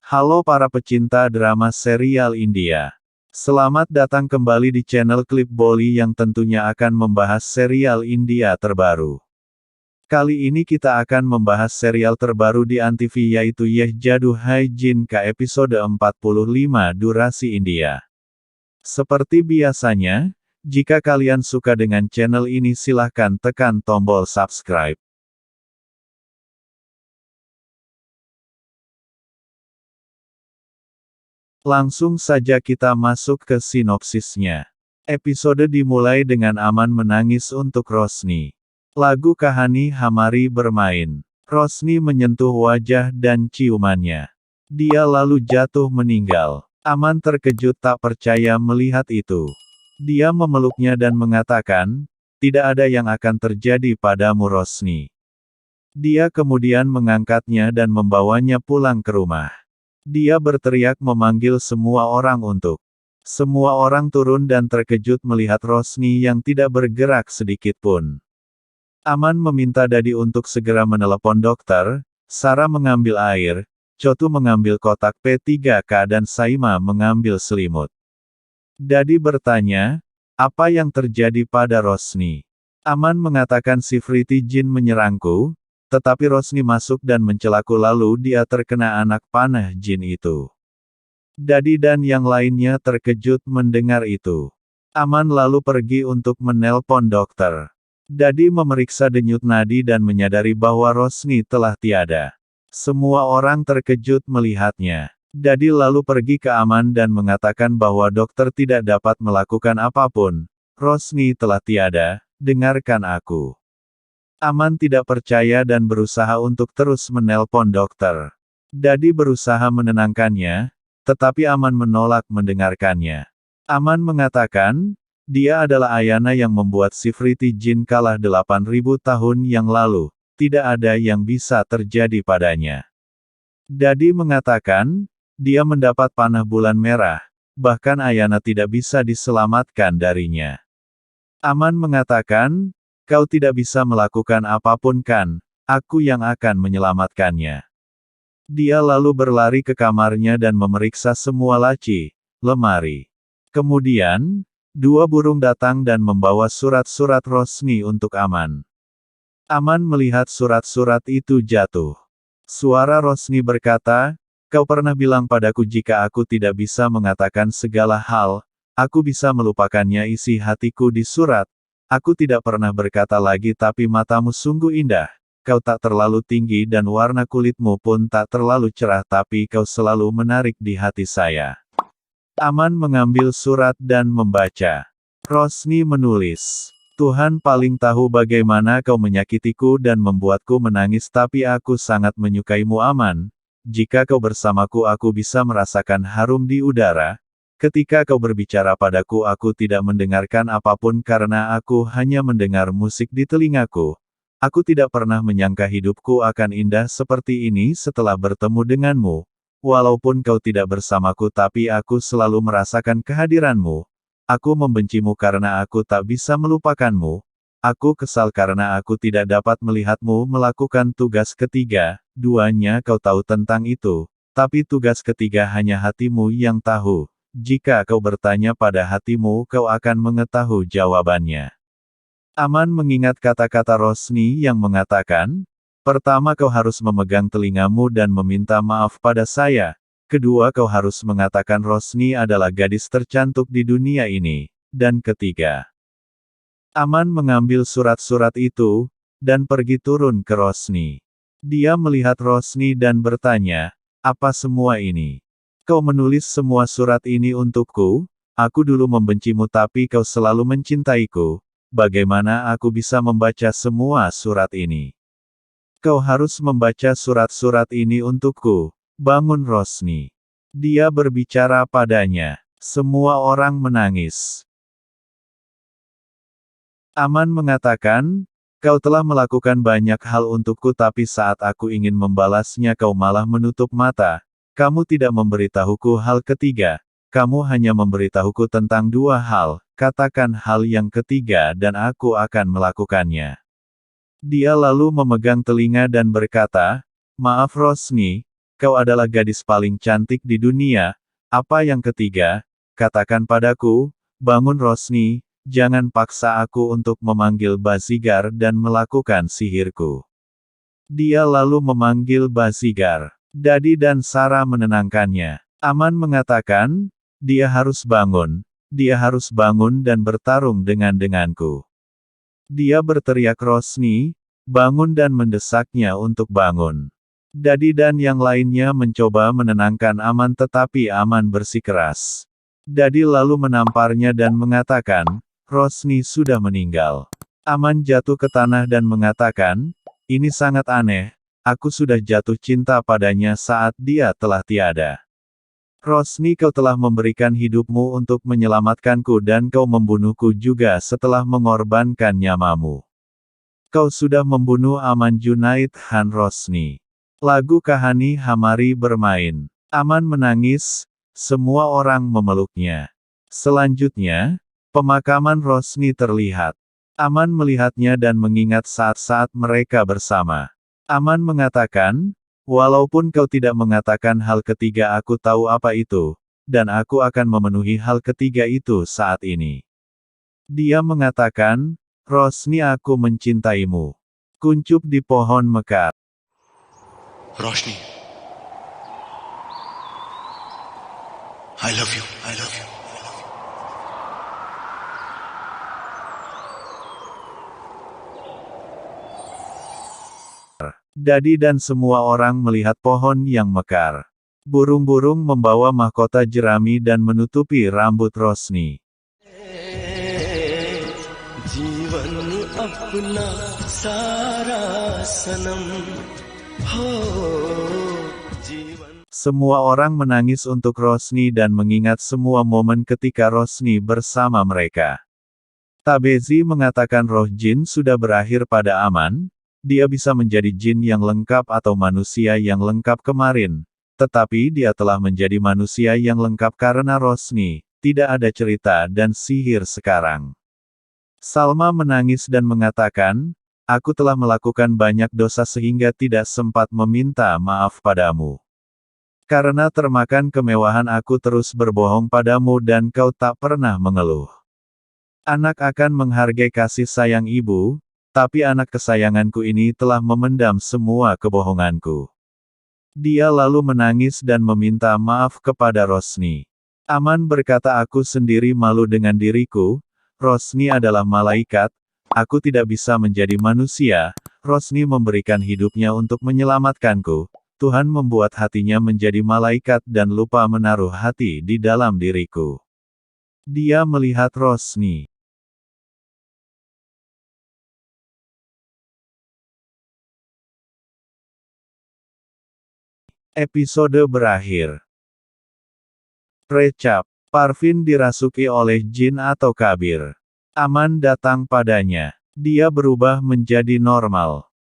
Halo para pecinta drama serial India. Selamat datang kembali di channel Klip Bolly yang tentunya akan membahas serial India terbaru. Kali ini kita akan membahas serial terbaru di Antv yaitu Yeh Jadoo Hai Jin Ka episode 45 durasi India. Seperti biasanya, jika kalian suka dengan channel ini silahkan tekan tombol subscribe. Langsung saja kita masuk ke sinopsisnya. Episode dimulai dengan Aman menangis untuk Rosni. Lagu Kahani Hamari bermain. Rosni menyentuh wajah dan ciumannya. Dia lalu jatuh meninggal. Aman terkejut tak percaya melihat itu. Dia memeluknya dan mengatakan, "Tidak ada yang akan terjadi padamu Rosni." Dia kemudian mengangkatnya dan membawanya pulang ke rumah. Dia berteriak memanggil semua orang untuk. Semua orang turun dan terkejut melihat Rosni yang tidak bergerak sedikit pun. Aman meminta Dadi untuk segera menelepon dokter, Sarah mengambil air, Chotu mengambil kotak P3K dan Saima mengambil selimut. Dadi bertanya, apa yang terjadi pada Rosni? Aman mengatakan si Friti Jin menyerangku, tetapi Rosni masuk dan mencelaku lalu dia terkena anak panah jin itu. Dadi dan yang lainnya terkejut mendengar itu. Aman lalu pergi untuk menelpon dokter. Dadi memeriksa denyut nadi dan menyadari bahwa Rosni telah tiada. Semua orang terkejut melihatnya. Dadi lalu pergi ke Aman dan mengatakan bahwa dokter tidak dapat melakukan apapun. Rosni telah tiada, dengarkan aku. Aman tidak percaya dan berusaha untuk terus menelpon dokter. Dadi berusaha menenangkannya, tetapi Aman menolak mendengarkannya. Aman mengatakan, dia adalah Ayana yang membuat si Friti Jin kalah 8.000 tahun yang lalu, tidak ada yang bisa terjadi padanya. Dadi mengatakan, dia mendapat panah bulan merah, bahkan Ayana tidak bisa diselamatkan darinya. Aman mengatakan, kau tidak bisa melakukan apapun kan, aku yang akan menyelamatkannya. Dia lalu berlari ke kamarnya dan memeriksa semua laci, lemari. Kemudian, dua burung datang dan membawa surat-surat Rosni untuk Aman. Aman melihat surat-surat itu jatuh. Suara Rosni berkata, kau pernah bilang padaku jika aku tidak bisa mengatakan segala hal, aku bisa melupakannya isi hatiku di surat. Aku tidak pernah berkata lagi tapi matamu sungguh indah, kau tak terlalu tinggi dan warna kulitmu pun tak terlalu cerah tapi kau selalu menarik di hati saya. Aman mengambil surat dan membaca. Rosni menulis, Tuhan paling tahu bagaimana kau menyakitiku dan membuatku menangis tapi aku sangat menyukaimu Aman, jika kau bersamaku aku bisa merasakan harum di udara. Ketika kau berbicara padaku aku tidak mendengarkan apapun karena aku hanya mendengar musik di telingaku. Aku tidak pernah menyangka hidupku akan indah seperti ini setelah bertemu denganmu. Walaupun kau tidak bersamaku tapi aku selalu merasakan kehadiranmu. Aku membencimu karena aku tak bisa melupakanmu. Aku kesal karena aku tidak dapat melihatmu melakukan tugas ketiga, duanya kau tahu tentang itu. Tapi tugas ketiga hanya hatimu yang tahu. Jika kau bertanya pada hatimu kau akan mengetahui jawabannya. Aman mengingat kata-kata Rosni yang mengatakan, pertama kau harus memegang telingamu dan meminta maaf pada saya. Kedua kau harus mengatakan Rosni adalah gadis tercantik di dunia ini. Dan ketiga. Aman mengambil surat-surat itu, dan pergi turun ke Rosni. Dia melihat Rosni dan bertanya, apa semua ini? Kau menulis semua surat ini untukku? Aku dulu membencimu tapi kau selalu mencintaiku. Bagaimana aku bisa membaca semua surat ini? Kau harus membaca surat-surat ini untukku. Bangun Rosni. Dia berbicara padanya. Semua orang menangis. Aman mengatakan, kau telah melakukan banyak hal untukku tapi saat aku ingin membalasnya kau malah menutup mata. Kamu tidak memberitahuku hal ketiga, kamu hanya memberitahuku tentang dua hal, katakan hal yang ketiga dan aku akan melakukannya. Dia lalu memegang telinga dan berkata, maaf Rosni, kau adalah gadis paling cantik di dunia. Apa yang ketiga, katakan padaku, bangun Rosni, jangan paksa aku untuk memanggil Bazigar dan melakukan sihirku. Dia lalu memanggil Bazigar. Dadi dan Sarah menenangkannya. Aman mengatakan, dia harus bangun dan bertarung denganku. Dia berteriak Rosni, bangun dan mendesaknya untuk bangun. Dadi dan yang lainnya mencoba menenangkan Aman tetapi Aman bersikeras. Dadi lalu menamparnya dan mengatakan, Rosni sudah meninggal. Aman jatuh ke tanah dan mengatakan, ini sangat aneh, aku sudah jatuh cinta padanya saat dia telah tiada. Rosni, kau telah memberikan hidupmu untuk menyelamatkanku dan kau membunuhku juga setelah mengorbankan nyamamu. Kau sudah membunuh Aman Junaid Han Rosni. Lagu Kahani Hamari bermain. Aman menangis, semua orang memeluknya. Selanjutnya, pemakaman Rosni terlihat. Aman melihatnya dan mengingat saat-saat mereka bersama. Aman mengatakan, walaupun kau tidak mengatakan hal ketiga, aku tahu apa itu, dan aku akan memenuhi hal ketiga itu saat ini. Dia mengatakan, Rosni, aku mencintaimu. Kuncup di pohon mekar. Roshni, I love you, I love you. Dadi dan semua orang melihat pohon yang mekar. Burung-burung membawa mahkota jerami dan menutupi rambut Rosni. Semua orang menangis untuk Rosni dan mengingat semua momen ketika Rosni bersama mereka. Tabezi mengatakan roh jin sudah berakhir pada Aman. Dia bisa menjadi jin yang lengkap atau manusia yang lengkap kemarin, tetapi dia telah menjadi manusia yang lengkap karena Rosni, tidak ada cerita dan sihir sekarang. Salma menangis dan mengatakan, aku telah melakukan banyak dosa sehingga tidak sempat meminta maaf padamu. Karena termakan kemewahan aku terus berbohong padamu dan kau tak pernah mengeluh. Anak akan menghargai kasih sayang ibu, tapi anak kesayanganku ini telah memendam semua kebohonganku. Dia lalu menangis dan meminta maaf kepada Rosni. Aman berkata, aku sendiri malu dengan diriku, Rosni adalah malaikat, aku tidak bisa menjadi manusia, Rosni memberikan hidupnya untuk menyelamatkanku, Tuhan membuat hatinya menjadi malaikat dan lupa menaruh hati di dalam diriku. Dia melihat Rosni. Episode berakhir. Recap. Parvin dirasuki oleh jin atau kabir. Aman datang padanya. Dia berubah menjadi normal.